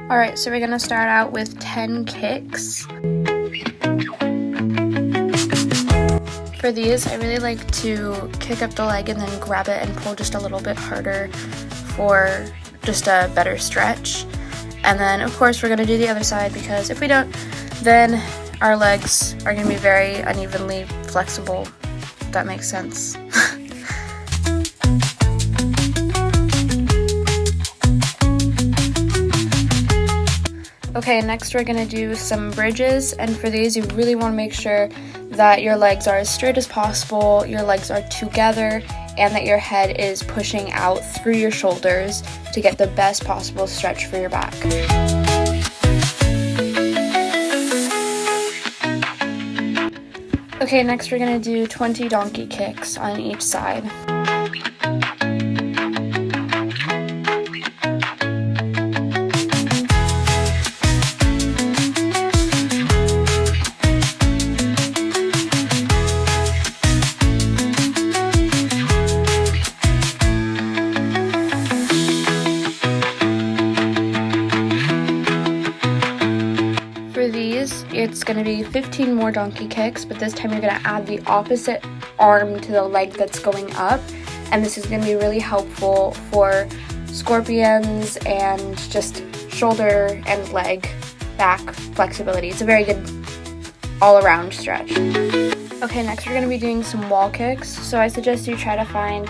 Alright, so we're going to start out with 10 kicks. For these, I really like to kick up the leg and then grab it and pull just a little bit harder for just a better stretch. And then, of course, we're going to do the other side, because if we don't, then our legs are going to be very unevenly flexible, if that makes sense. Okay, next we're going to do some bridges, and for these you really want to make sure that your legs are as straight as possible, your legs are together, and that your head is pushing out through your shoulders to get the best possible stretch for your back. Okay, next we're going to do 20 donkey kicks on each side. It's going to be 15 more donkey kicks, but this time you're going to add the opposite arm to the leg that's going up, and this is going to be really helpful for scorpions and just shoulder and leg back flexibility. It's a very good all-around stretch. Okay, next we're going to be doing some wall kicks, so I suggest you try to find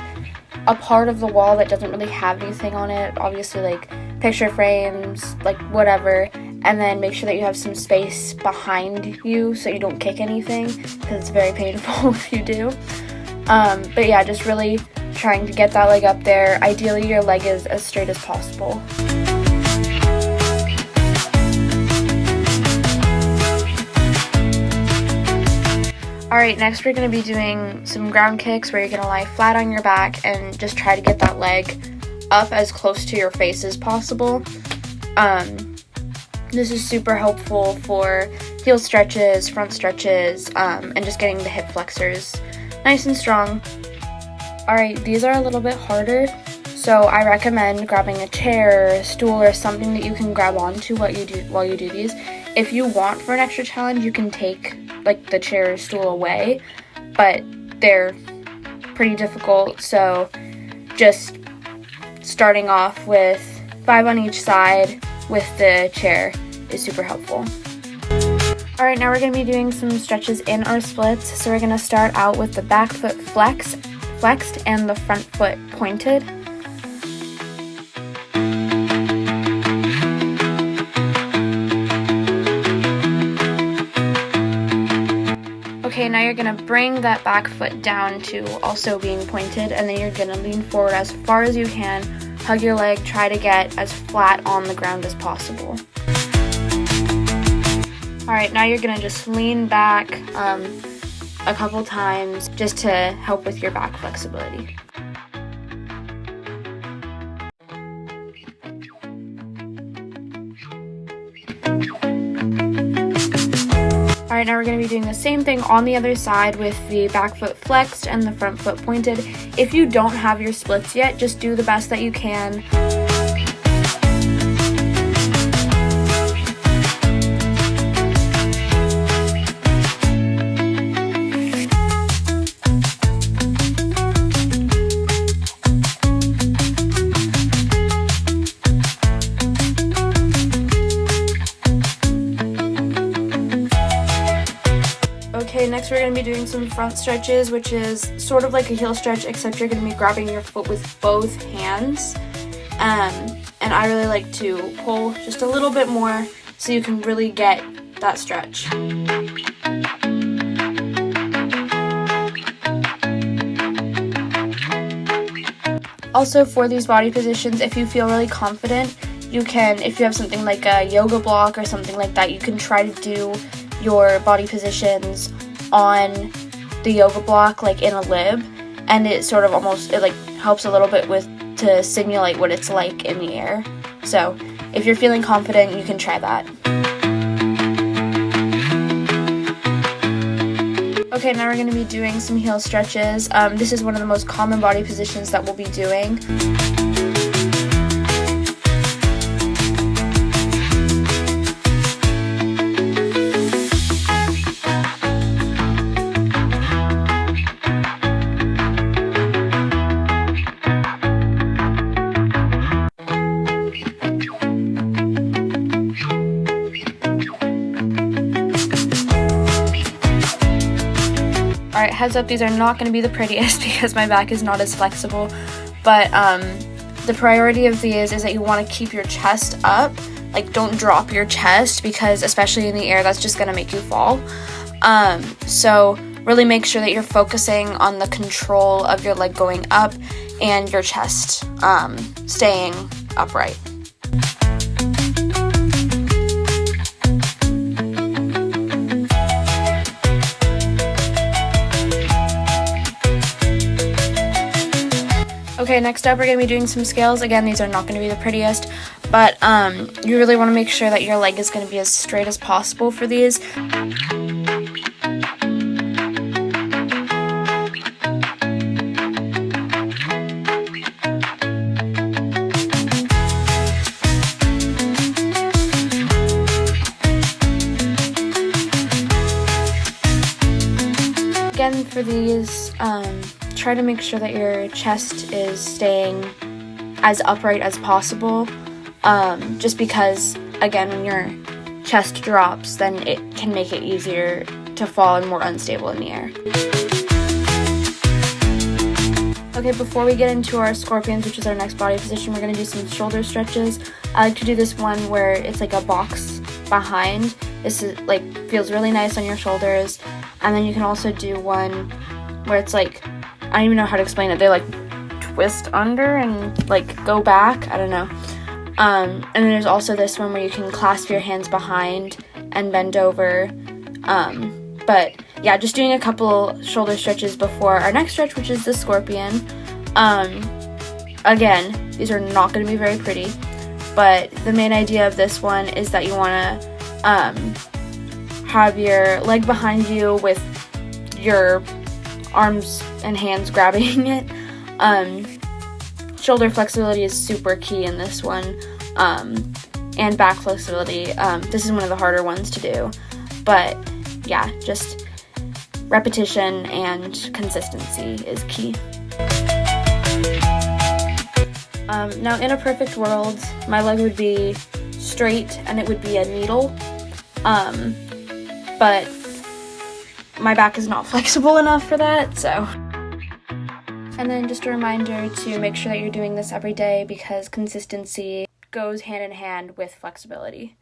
a part of the wall that doesn't really have anything on it, obviously like picture frames, like whatever, and then make sure that you have some space behind you so you don't kick anything, because it's very painful if you do. But yeah, just really trying to get that leg up there. Ideally your leg is as straight as possible. Alright, next we're going to be doing some ground kicks where you're going to lie flat on your back and just try to get that leg up as close to your face as possible. This is super helpful for heel stretches, front stretches, and just getting the hip flexors nice and strong. Alright, these are a little bit harder, so I recommend grabbing a chair, a stool, or something that you can grab onto while you do these. If you want for an extra challenge, you can take like the chair or stool away, but they're pretty difficult, so just starting off with 5 on each side with the chair is super helpful. Alright, now we're going to be doing some stretches in our splits. So we're going to start out with the back foot flexed and the front foot pointed. Okay, now you're going to bring that back foot down to also being pointed, and then you're going to lean forward as far as you can, hug your leg, try to get as flat on the ground as possible. Alright, now you're going to just lean back a couple times just to help with your back flexibility. Alright, now we're going to be doing the same thing on the other side with the back foot flexed and the front foot pointed. If you don't have your splits yet, just do the best that you can. Okay, next we're going to be doing some front stretches, which is sort of like a heel stretch, except you're going to be grabbing your foot with both hands. And I really like to pull just a little bit more so you can really get that stretch. Also, for these body positions, if you feel really confident, you can, if you have something like a yoga block or something like that, you can try to do your body positions on the yoga block, like in a lib, and it sort of almost, it like helps a little bit with to simulate what it's like in the air. So if you're feeling confident, you can try that. Okay, now we're going to be doing some heel stretches. This is one of the most common body positions that we'll be doing. Alright, heads up, these are not going to be the prettiest because my back is not as flexible, but the priority of these is that you want to keep your chest up. Like, don't drop your chest, because especially in the air, that's just going to make you fall. So really make sure that you're focusing on the control of your leg going up and your chest staying upright. Okay, next up we're going to be doing some scales. Again, these are not going to be the prettiest, but you really want to make sure that your leg is going to be as straight as possible for these. Again, for these, try to make sure that your chest is staying as upright as possible, just because, again, when your chest drops, then it can make it easier to fall and more unstable in the air. Okay, before we get into our scorpions, which is our next body position, we're going to do some shoulder stretches. I like to do this one where it's like a box behind. This is like feels really nice on your shoulders. And then you can also do one where it's like, I don't even know how to explain it. They like twist under and like go back. I don't know. And then there's also this one where you can clasp your hands behind and bend over. But yeah, just doing a couple shoulder stretches before our next stretch, which is the scorpion. Again, these are not going to be very pretty, but the main idea of this one is that you want to have your leg behind you with your arms and hands grabbing it. Shoulder flexibility is super key in this one, and back flexibility. This is one of the harder ones to do, but yeah, just repetition and consistency is key. Now, in a perfect world, my leg would be straight and it would be a needle, but my back is not flexible enough for that, so. And then just a reminder to make sure that you're doing this every day, because consistency goes hand in hand with flexibility.